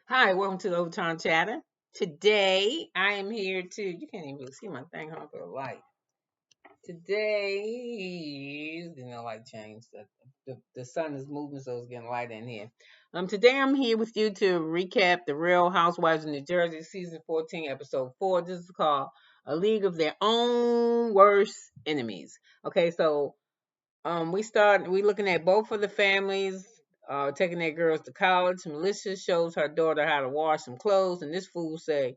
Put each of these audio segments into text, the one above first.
Hi, welcome to the Obachanchatter. Today, I am here to. You can't even really see my thing, huh? For the light. Today, the light changed. The sun is moving, so it's getting light in here. Today I'm here with you to recap the Real Housewives of New Jersey, season 14, episode 4. This is called A League of Their Own Worst Enemies. Okay, so we looking at both of the families taking their girls to college. Melissa shows her daughter how to wash some clothes, and this fool say,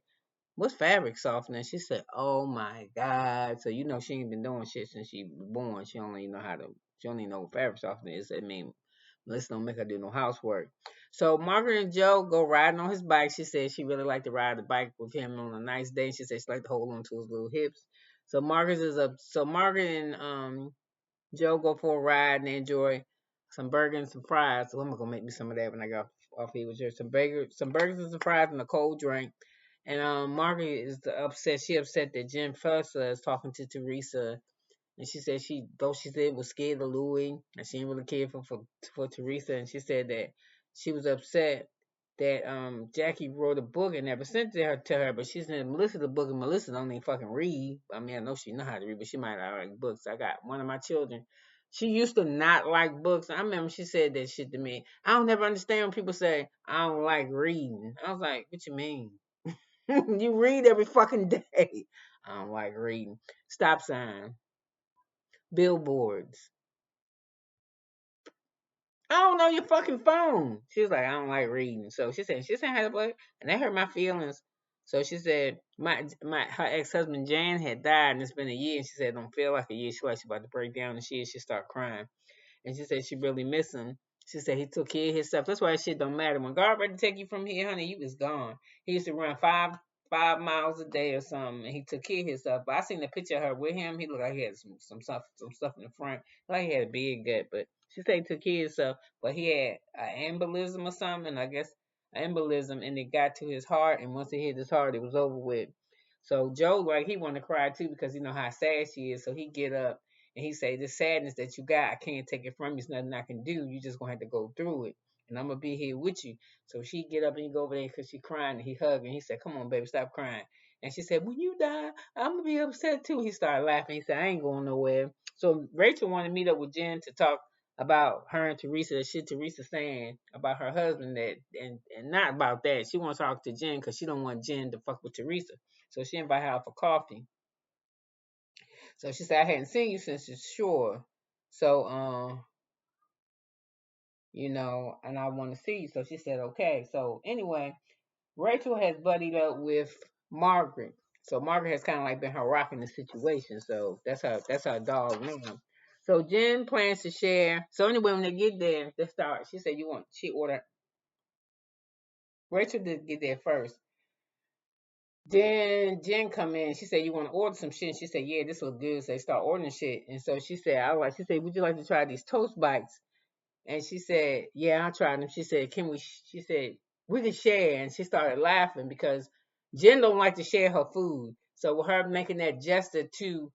"What's fabric softener?" She said, "Oh my God!" So she ain't been doing shit since she was born. She don't even know how to. She don't even know what fabric softener is. I mean, Melissa don't make her do no housework. So Margaret and Joe go riding on his bike. She said she really liked to ride the bike with him on a nice day. She said she liked to hold on to his little hips. So Margaret is up. So Margaret and Joe go for a ride and enjoy some burgers and some fries. So I'm gonna make me some of that when I get off here with you. Some burgers and some fries and a cold drink. And Margaret is upset. She upset that Jen Fusser is talking to Teresa, and she said she said was scared of Louis, and she didn't really care for Teresa, and she said that she was upset that Jackie wrote a book and never sent it to her, but she sent Melissa the book, and Melissa don't even fucking read. I mean, I know she know how to read, but she might not like books. I got one of my children. She used to not like books. I remember she said that shit to me. I don't never understand when people say I don't like reading. I was like, what you mean? You read every fucking day. I don't like reading. Stop sign, billboards. I don't know your fucking phone. She was like, I don't like reading. So she said how to play, and that hurt my feelings. So she said my her ex husband Jan had died, and it's been a year. And she said it don't feel like a year. She like she about to break down, and she start crying. And she said she really miss him. She said he took care of himself. That's why that shit don't matter. When God ready to take you from here, honey, you is gone. He used to run five miles a day or something, and he took care of himself. But I seen the picture of her with him. He looked like he had some stuff in the front. Like he had a big gut, but she said he took care of himself. But he had an embolism or something. I guess an embolism, and it got to his heart. And once it hit his heart, it was over with. So Joe, like he wanted to cry too because he know how sad she is. So he get up and he say, "This sadness that you got, I can't take it from you. There's nothing I can do. You just gonna have to go through it, and I'm gonna be here with you." So she get up and he go over there because she crying, and he hug and he said, "Come on, baby, stop crying." And she said, "When you die, I'm gonna be upset too." He started laughing. He said, "I ain't going nowhere." So Rachel wanted to meet up with Jen to talk about her and Teresa, the shit Teresa saying about her husband, that and not about that. She wants to talk to Jen because she don't want Jen to fuck with Teresa. So she invited her out for coffee. So she said, "I hadn't seen you since it's sure. So and I want to see you." So she said, "Okay." So anyway, Rachel has buddied up with Margaret. So Margaret has kind of like been her rock in the situation. So that's her dog now. So Jen plans to share. So anyway, when they get there, they start. She said, She ordered. Rachel did get there first. Then Jen come in. She said, "You want to order some shit?" And she said, "Yeah, this look good." So they start ordering shit. And so she said, "I like." She said, "Would you like to try these toast bites?" And she said, "Yeah, I tried them." She said, "Can we?" She said, "We can share." And she started laughing because Jen don't like to share her food. So with her making that gesture to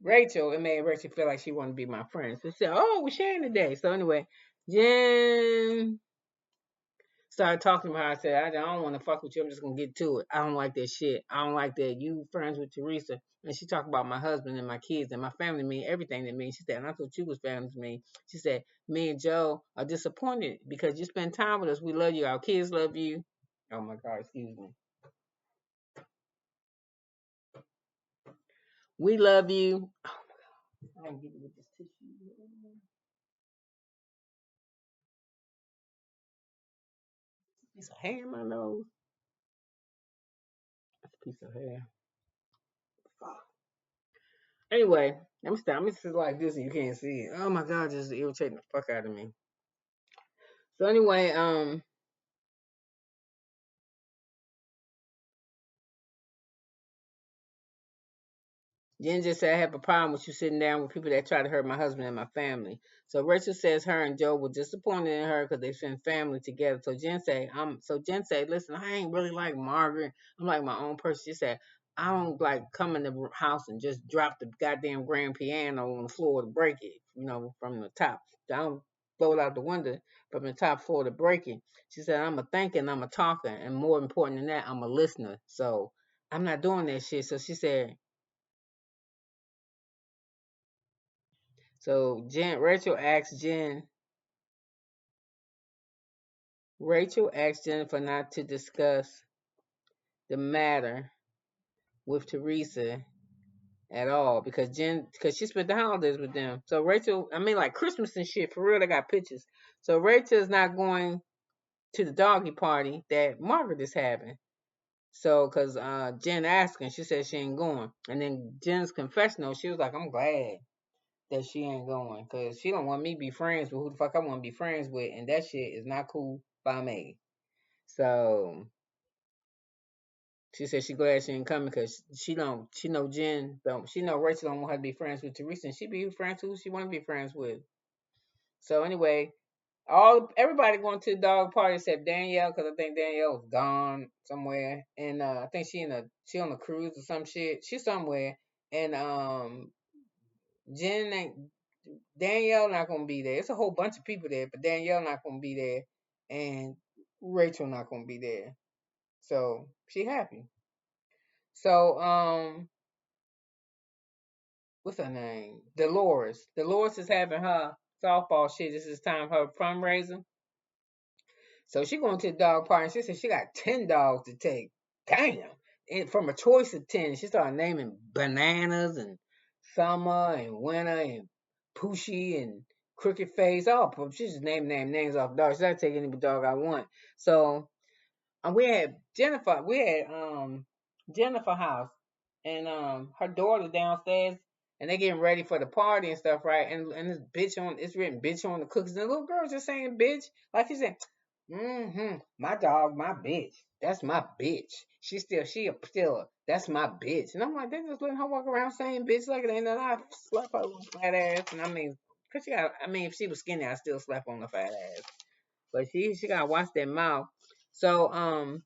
Rachel, it made Rachel feel like she wanted to be my friend. So she said, "Oh, we're sharing today." So anyway, Jen started talking about her. I said, I don't want to fuck with you. I'm just gonna get to it. I don't like that shit. I don't like that you friends with Teresa. And she talked about my husband and my kids and my family mean everything to me. She said, and I thought you was family to me. She said, me and Joe are disappointed because you spend time with us. We love you. Our kids love you. Oh my God, excuse me. We love you. I can get it with this tissue. Piece of hair in my nose. That's a piece of hair. Anyway, let me stop. Let me sit like this and you can't see it. Oh my God, this is irritating the fuck out of me. So anyway, Jen just said I have a problem with you sitting down with people that try to hurt my husband and my family. So Rachel says her and Joe were disappointed in her because they spend family together. So Jen said, listen, I ain't really like Margaret. I'm like my own person. She said, I don't like come in the house and just drop the goddamn grand piano on the floor to break it, from the top down. explode out the window from the top floor to break it. She said, I'm a thinker and I'm a talker. And more important than that, I'm a listener. So I'm not doing that shit. So she said, so Rachel asked Jennifer not to discuss the matter with Teresa at all because she spent the holidays with them. So Rachel, I mean like Christmas and shit for real. They got pictures. So Rachel's not going to the doggy party that Margaret is having. So because Jen asked her, and she said she ain't going. And then Jen's confessional, she was like, I'm glad that she ain't going because she don't want me to be friends with who the fuck I want to be friends with, and that shit is not cool by me. So she said she glad she ain't coming because she know Jen don't, she know Rachel don't want her to be friends with Teresa, and she be friends with who she want to be friends with. So anyway, everybody going to the dog party except Danielle because I think Danielle was gone somewhere, and I think she on a cruise or some shit. She's somewhere, and Jen ain't Danielle not gonna be there. It's a whole bunch of people there, but Danielle not gonna be there, and Rachel not gonna be there. So she happy. So what's her name? Dolores. Dolores is having her softball shit. This is time her fundraiser. So she going to the dog park and she said she got 10 dogs to take. Damn. And from a choice of 10, she started naming Bananas and Summer and Winter and Pushy and Crooked Face. Oh, she just naming names off dogs. She said, I take any dog I want. So we had Jennifer house and her daughter downstairs and they getting ready for the party and stuff, right? And this bitch on it's written bitch on the cookies. And the little girl just saying bitch. Like she said, my dog, my bitch. That's my bitch. She still that's my bitch. And I'm like, they just letting her walk around saying bitch like it ain't nothing. I slap her little fat ass. And I mean, cause if she was skinny, I'd still slap on the fat ass. But she gotta watch that mouth. So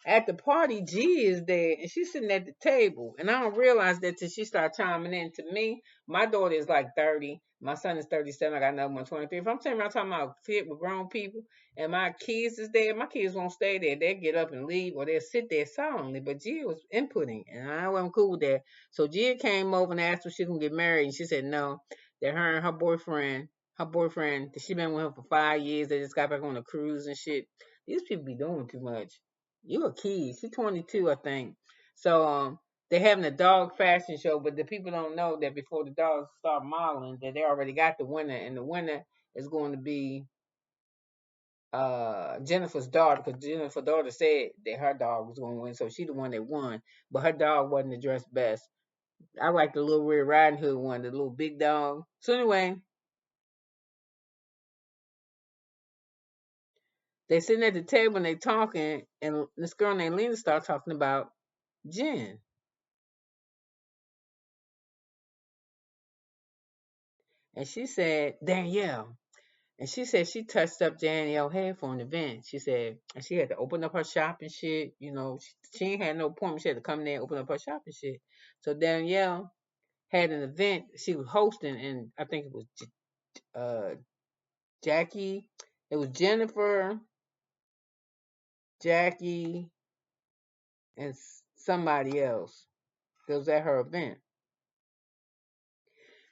at the party, G is there and she's sitting at the table. And I don't realize that till she started chiming in. To me, my daughter is like 30. My son is 37. I got another one 23. If I'm sitting around talking about fit with grown people and my kids is there, my kids won't stay there. They'll get up and leave or they'll sit there silently. But Gia was inputting and I wasn't cool with that. So Gia came over and asked if she can get married. And she said no, that her and her boyfriend, that she been with him for 5 years. They just got back on a cruise and shit. These people be doing too much. You a kid. She's 22, I think. So they're having a dog fashion show, but the people don't know that before the dogs start modeling, that they already got the winner, and the winner is going to be Jennifer's daughter, because Jennifer's daughter said that her dog was going to win, so she the one that won, but her dog wasn't dressed best. I like the little Red Riding Hood one, the little big dog. So anyway, they sitting at the table and they talking, and this girl named Lena started talking about Jen. And she said, Danielle. And she said she touched up Danielle head for an event. She said and she had to open up her shop and shit. You know, she ain't had no appointment. She had to come there and open up her shop and shit. So Danielle had an event she was hosting, and I think it was uh, Jackie. It was Jennifer, Jackie, and somebody else that was at her event.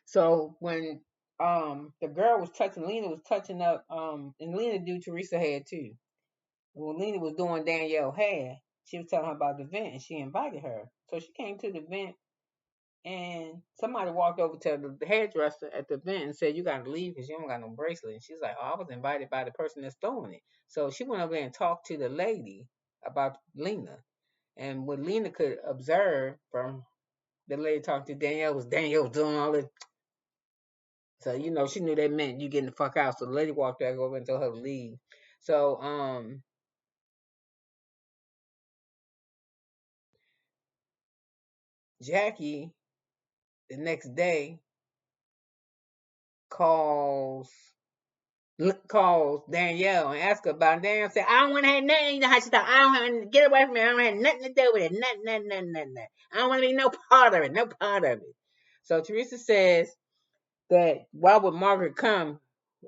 So when the girl was touching, Lena was touching up, and Lena do Teresa head too. When Lena was doing Danielle hair, she was telling her about the event and she invited her. So she came to the event and somebody walked over to the hairdresser at the event and said, you got to leave because you don't got no bracelet. And she's like, oh, I was invited by the person that's throwing it. So she went over there and talked to the lady about Lena. And what Lena could observe from the lady talking to Danielle was Danielle was doing all this. So, she knew that meant you getting the fuck out. So the lady walked back over and told her to leave. So, Jackie the next day calls calls Danielle and asks her about it. Danielle said, I don't want to have nothing. You know how she thought, I don't have get away from me. I don't have nothing to do with it. Nothing, nothing, nothing, nothing. I don't want to be no part of it. No part of it. So Teresa says that why would Margaret come?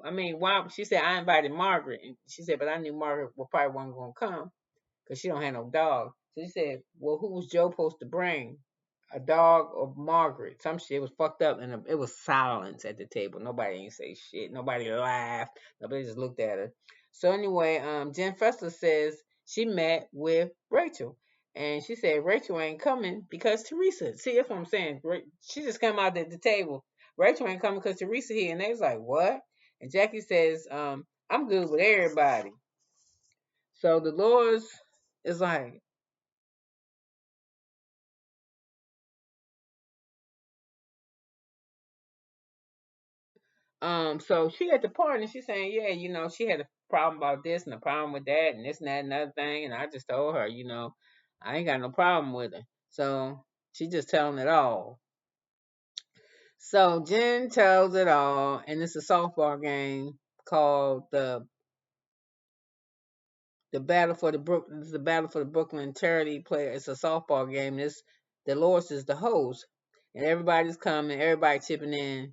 I mean, why? She said, I invited Margaret. And she said, but I knew Margaret probably wasn't going to come because she don't have no dog. So she said, well, who was Joe supposed to bring? A dog or Margaret? Some shit was fucked up, and it was silence at the table. Nobody ain't say shit. Nobody laughed. Nobody just looked at her. So anyway, Jen Fester says she met with Rachel. And she said Rachel ain't coming because Teresa. See, that's what I'm saying. She just came out at the table. Rachel ain't coming because Teresa here. And they was like, what? And Jackie says, I'm good with everybody. So the Lord's is like, so she at the party and she's saying, yeah, she had a problem about this and a problem with that and this and that and another thing. And I just told her, I ain't got no problem with her. So she just telling it all. So Jen tells it all, and it's a softball game called the Battle for the Brooklyn. It's the Battle for the Brooklyn Charity Player. It's a softball game. This Dolores is the host, and everybody's coming, everybody chipping in.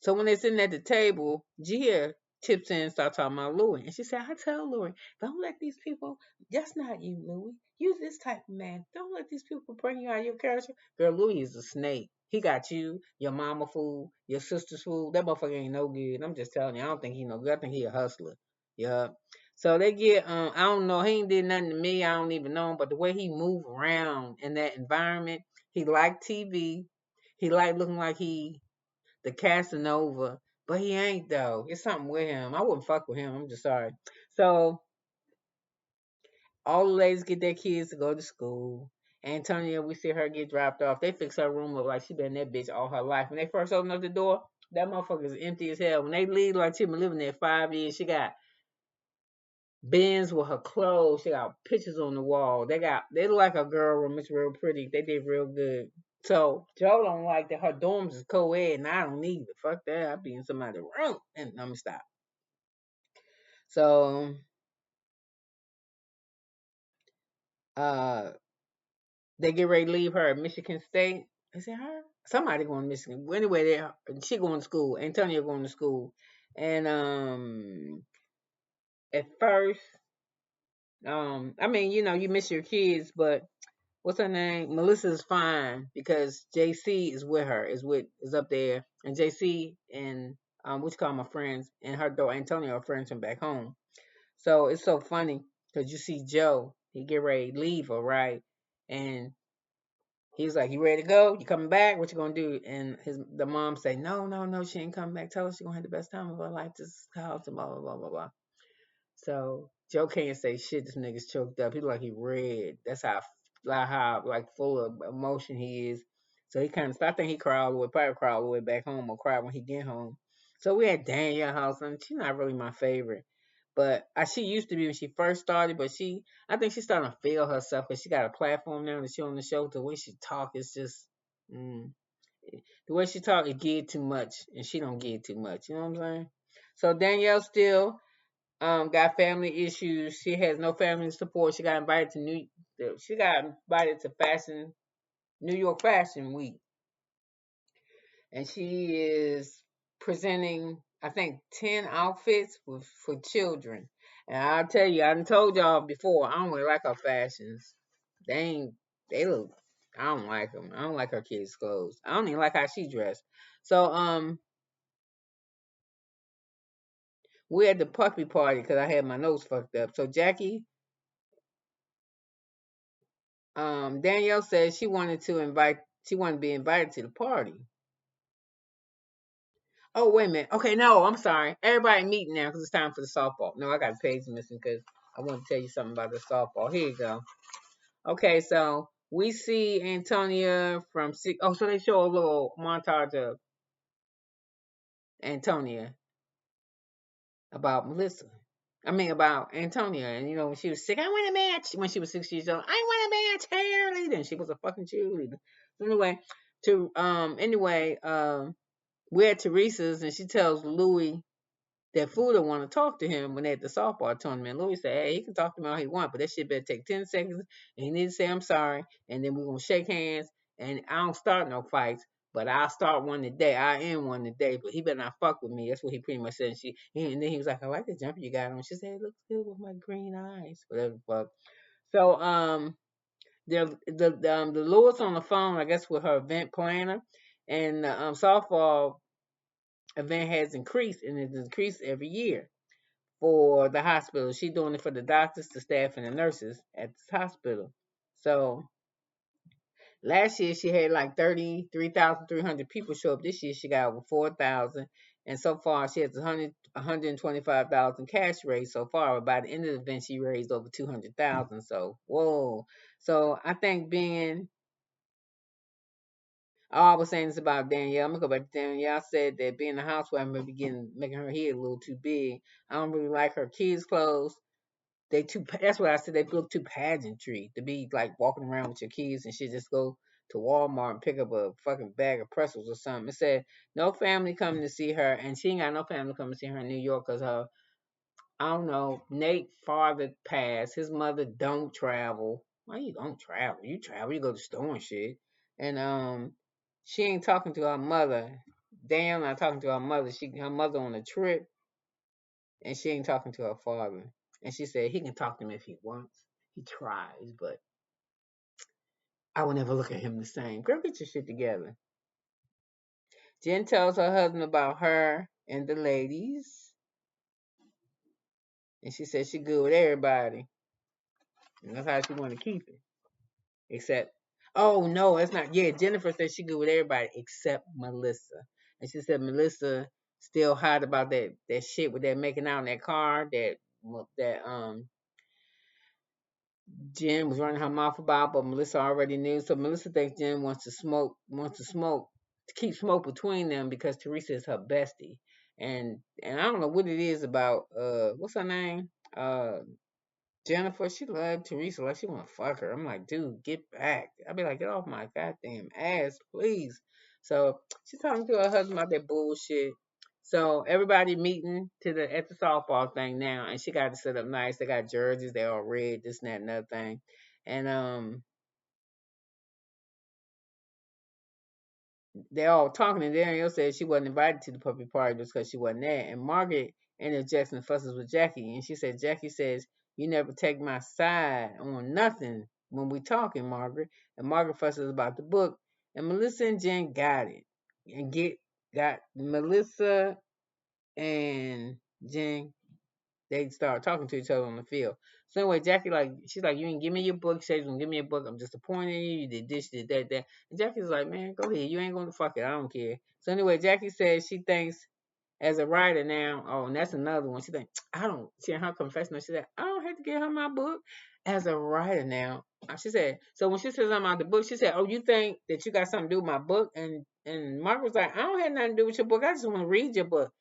So when they're sitting at the table, Gia chips in and starts talking about Louis. And she said, I tell Louis, don't let these people, that's not you, Louis. You this type of man. Don't let these people bring you out of your character. Girl, Louis is a snake. He got you, your mama fool, your sister's fool. That motherfucker ain't no good. I'm just telling you, I don't think he no good. I think he a hustler. Yeah. So they get, I don't know, he ain't did nothing to me. I don't even know him. But the way he move around in that environment, he liked TV. He liked looking like the Casanova, but he ain't though. It's something with him. I wouldn't fuck with him. I'm just sorry. So all the ladies get their kids to go to school. Antonia, we see her get dropped off. They fix her room up like she been in that bitch all her life. When they first open up the door, that motherfucker is empty as hell. When they leave, like she been living there 5 years, she got bins with her clothes. She got pictures on the wall. They look like a girl room. It's real pretty. They did real good. So Joe don't like that her dorms is co-ed and I don't need it. Fuck that. I be in somebody's room. And let me stop. So uh they get ready to leave her at Michigan State. Is it her? Somebody going to Michigan. Well, anyway, she going to school. Antonio going to school. And at first, I mean, you miss your kids, but what's her name? Melissa's fine because JC is with her, is up there, and JC and which call my friends and her daughter Antonio are friends from back home. So it's so funny because you see Joe, he get ready to leave her, right? And he's like, "You ready to go? You coming back? What you gonna do?" And the mom say, "No, no, no, she ain't coming back. Tell her she gonna have the best time of her life. This house and blah blah blah blah blah." So Joe can't say shit. This nigga's choked up. He look like he red. That's how like full of emotion he is. So he kind of. I think he cried all the way. Probably cried all the way back home or cried when he get home. So we had Danielle house, and she's not really my favorite. But she used to be when she first started. But I think she's starting to feel herself because she got a platform now that she on the show. The way she talk is just, mm, the way she talk, it get too much, and she don't get too much. You know what I'm saying? So Danielle still got family issues. She has no family support. She got invited to New York Fashion Week, and she is presenting I think 10 outfits for children. And I'll tell you, I done told y'all before, I don't really like her fashions. They ain't they look. I don't like them. I don't like her kids' clothes. I don't even like how she dressed. So we at the puppy party because I had my nose fucked up. So Jackie Danielle said she wanted to be invited to the party. Oh, wait a minute. Okay, no, I'm sorry. Everybody meeting now because it's time for the softball. No, I got a page missing because I want to tell you something about the softball. Here you go. Okay, so we see Antonia from six. Oh, so they show a little montage of Antonia about Melissa. I mean about Antonia, and when she was sick, I want a match. When she was 6 years old, I want a match cheerleader. And she was a fucking cheerleader. So anyway, we're at Teresa's, and she tells Louis that Fuda want to talk to him when they're at the softball tournament. Louis said, "Hey, he can talk to me all he want, but that shit better take 10 seconds, and he needs to say I'm sorry, and then we're gonna shake hands, and I don't start no fights." but I'll start one today. I am one today, but he better not fuck with me. That's what he pretty much said. And then he was like, I like the jumper you got on. She said, it looks good with my green eyes. Whatever the fuck. So the Lewis on the phone, I guess, with her event planner, and the softball event has increased, and it's increased every year for the hospital. She's doing it for the doctors, the staff, and the nurses at this hospital. So last year she had like 33,300 people show up. This year she got over 4,000. And so far she has 125,000 cash raised so far. By the end of the event she raised over 200,000. So whoa. So I think I was saying this about Danielle. I'm gonna go back to Danielle. Said that being a housewife may be making her head a little too big. I don't really like her kids' clothes. They too. That's what I said. They look too pageantry to be like walking around with your kids and shit. Just go to Walmart and pick up a fucking bag of pretzels or something. It said no family coming to see her, and she ain't got no family coming to see her in New York because her, I don't know, Nate father passed. His mother don't travel. Why you don't travel? You travel. You go to the store and shit. And she ain't talking to her mother. Damn, not talking to her mother. Her mother on a trip, and she ain't talking to her father. And she said he can talk to him if he wants. He tries, but I will never look at him the same. Girl, get your shit together. Jen tells her husband about her and the ladies, and she says she good with everybody, and that's how she want to keep it. Except, oh no, it's not. Yeah, Jennifer said she good with everybody except Melissa, and she said Melissa still hot about that shit with that making out in that car that Jen was running her mouth about, but Melissa already knew. So Melissa thinks Jen wants to keep smoke between them because Teresa is her bestie. And I don't know what it is about what's her name? Jennifer, she loved Teresa like she wanna fuck her. I'm like, dude, get back. I'd be like, get off my goddamn ass, please. So she's talking to her husband about that bullshit. So everybody meeting at the softball thing now, and she got to set up nice. They got jerseys, they all red, this and that, and another thing. And they all talking, and Danielle said she wasn't invited to the puppy party just because she wasn't there. And Margaret interjects and fusses with Jackie, and she said, Jackie says, you never take my side on nothing when we talking, Margaret. And Margaret fusses about the book, and Melissa and Jen got it, and got Melissa and Jen, they start talking to each other on the field. So anyway, Jackie she's like, you didn't give me your book. She says, give me your book. I'm just disappointed in you. You did this, you did that. And Jackie's like, man, go ahead. You ain't going to fuck it. I don't care. So anyway, Jackie says she thinks as a writer now. Oh, and that's another one. She thinks I don't. She in her confessional. She said I don't have to give her my book as a writer now. She said so when she says I'm out the book. She said, oh, you think that you got something to do with my book? And Mark was like, I don't have nothing to do with your book. I just want to read your book.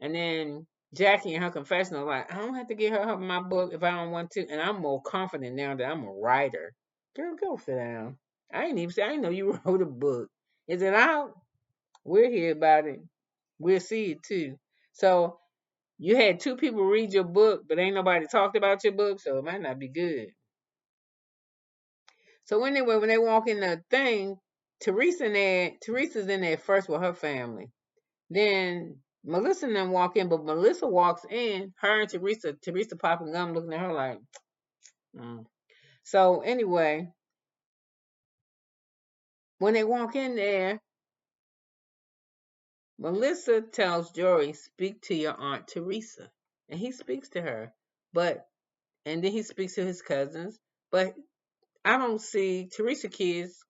And then Jackie in her confessional, like, I don't have to give her my book if I don't want to. And I'm more confident now that I'm a writer. Girl, go sit down. I ain't know you wrote a book. Is it out? We'll hear about it. We'll see it too. So you had two people read your book, but ain't nobody talked about your book, so it might not be good. So anyway, when they walk in the thing, Teresa's in there first with her family. Then Melissa and them walk in, but Melissa walks in, her and Teresa popping gum, looking at her like, mm. So anyway, when they walk in there, Melissa tells Jory, speak to your Aunt Teresa. And he speaks to her. And then he speaks to his cousins. But I don't see Teresa kids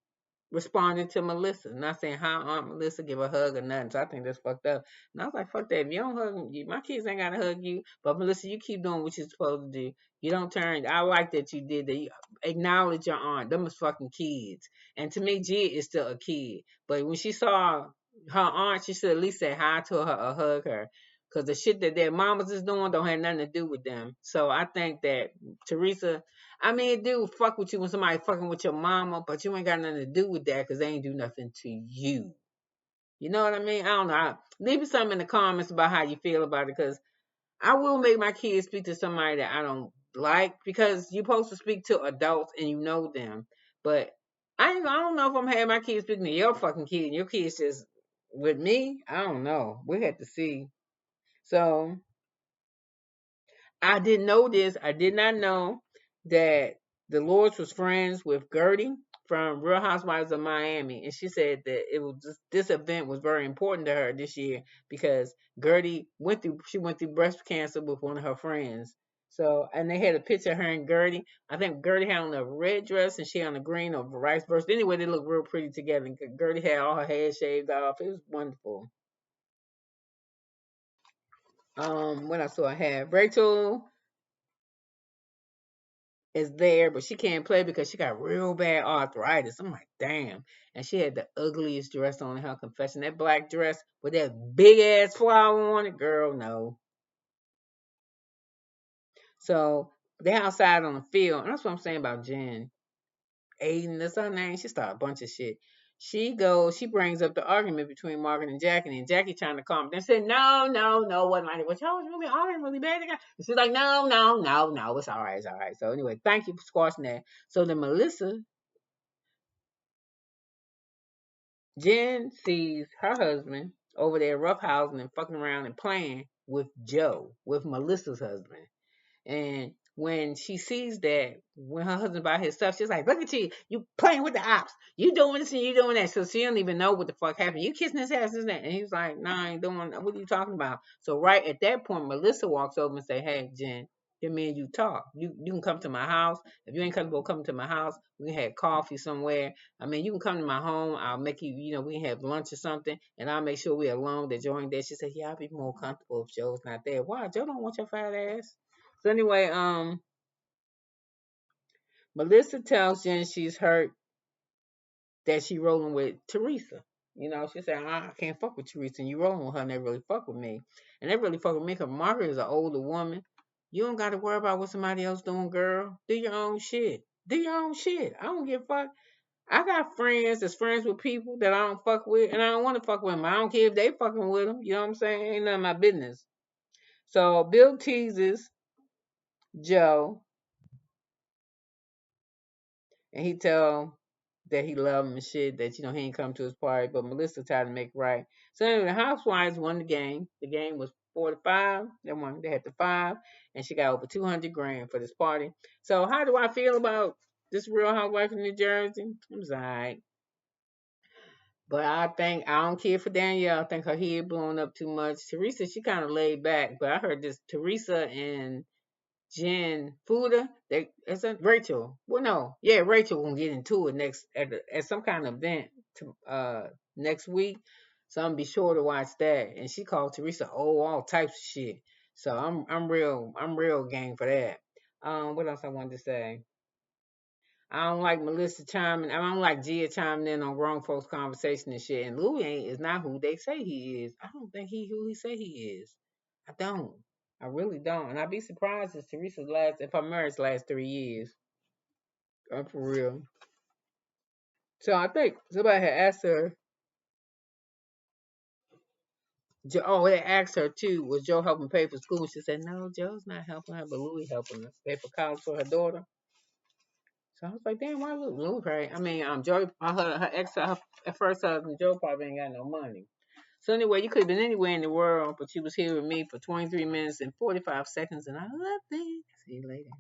responding to Melissa, not saying hi Aunt Melissa, give a hug or nothing. So I think that's fucked up. And I was like, fuck that. If you don't hug you, my kids ain't gotta hug you. But Melissa, you keep doing what you're supposed to do. You don't turn. I like that you did that. You acknowledge your aunt. Them is fucking kids. And to me, Jid is still a kid. But when she saw her aunt, she should at least say hi to her or hug her. Because the shit that their mamas is doing don't have nothing to do with them. So I think that Teresa, I mean, it do fuck with you when somebody fucking with your mama, but you ain't got nothing to do with that because they ain't do nothing to you. You know what I mean? I don't know. Leave me something in the comments about how you feel about it because I will make my kids speak to somebody that I don't like because you're supposed to speak to adults and you know them. But I don't know if I'm having my kids speaking to your fucking kid and your kids just with me. I don't know. We had to see. So I didn't know this. I did not know that Dolores was friends with Gertie from Real Housewives of Miami, and she said that it was just, this event was very important to her this year because Gertie went through breast cancer with one of her friends. So, and they had a picture of her and Gertie. I think Gertie had on a red dress and she on a green or vice versa. Anyway, they looked real pretty together. And Gertie had all her hair shaved off. It was wonderful. What I saw I had Rachel is there, but she can't play because she got real bad arthritis. I'm like, damn. And she had the ugliest dress on in her confession. That black dress with that big ass flower on it, girl, no. So they're outside on the field. And that's what I'm saying about Jen. Aiden, that's her name. She started a bunch of shit. She brings up the argument between Margaret and Jackie, and Jackie trying to calm down. Said, no, no, no, wasn't like it. Well, y'all was really arguing really bad. And she's like, no, no, no, no, it's all right, it's all right. So anyway, thank you for squashing that. So then Melissa, Jen sees her husband over there roughhousing and fucking around and playing with Joe, with Melissa's husband. And when she sees that, when her husband buy his stuff, she's like, look at you, you playing with the ops. You doing this and you doing that. So she don't even know what the fuck happened. You kissing his ass, isn't that? And he's like, nah, I ain't doing, what are you talking about? So right at that point, Melissa walks over and say, hey, Jen, get me and you talk. You can come to my house. If you ain't comfortable coming to my house, we can have coffee somewhere. I mean, you can come to my home. I'll make you, we can have lunch or something, and I'll make sure we're alone. That Joe ain't there. She said, yeah, I'll be more comfortable if Joe's not there. Why? Joe don't want your fat ass. So anyway, Melissa tells Jen she's hurt that she rolling with Teresa. She said, I can't fuck with Teresa, and you rolling with her, and they really fuck with me. And they really fuck with me because Margaret is an older woman. You don't got to worry about what somebody else doing, girl. Do your own shit. Do your own shit. I don't give a fuck. I got friends that's friends with people that I don't fuck with, and I don't want to fuck with them. I don't care if they fucking with them. You know what I'm saying? Ain't none of my business. So Bill teases Joe, and he tell that he love him and shit, that he ain't come to his party, but Melissa tried to make it right. So anyway, the Housewives won the game. The game was 4-5. They won. They had the 5, and she got over 200 grand for this party. So how do I feel about this Real Housewife in New Jersey? I'm sorry. But I don't care for Danielle. I think her head blowing up too much. Teresa, she kind of laid back, but I heard this Teresa and Jen Fuda, it's a Rachel. Well, no, yeah, Rachel gonna get into it next at some kind of event next week. So I'm gonna be sure to watch that. And she called Teresa all types of shit. So I'm real game for that. What else I wanted to say? I don't like Melissa chiming. I don't like Gia chiming in on grown folks conversation and shit. And Louis is not who they say he is. I don't think he who he say he is. I don't. I really don't. And I'd be surprised if her marriage lasts 3 years. I'm for real. So I think somebody had asked her, they asked her too, was Joe helping pay for school? She said, no, Joe's not helping her, but Louis helping her pay for college for her daughter. So I was like, damn, why Louis pay? I mean, Joe, her first husband, Joe probably ain't got no money. So anyway, you could have been anywhere in the world, but you was here with me for 23 minutes and 45 seconds, and I love it. See you later.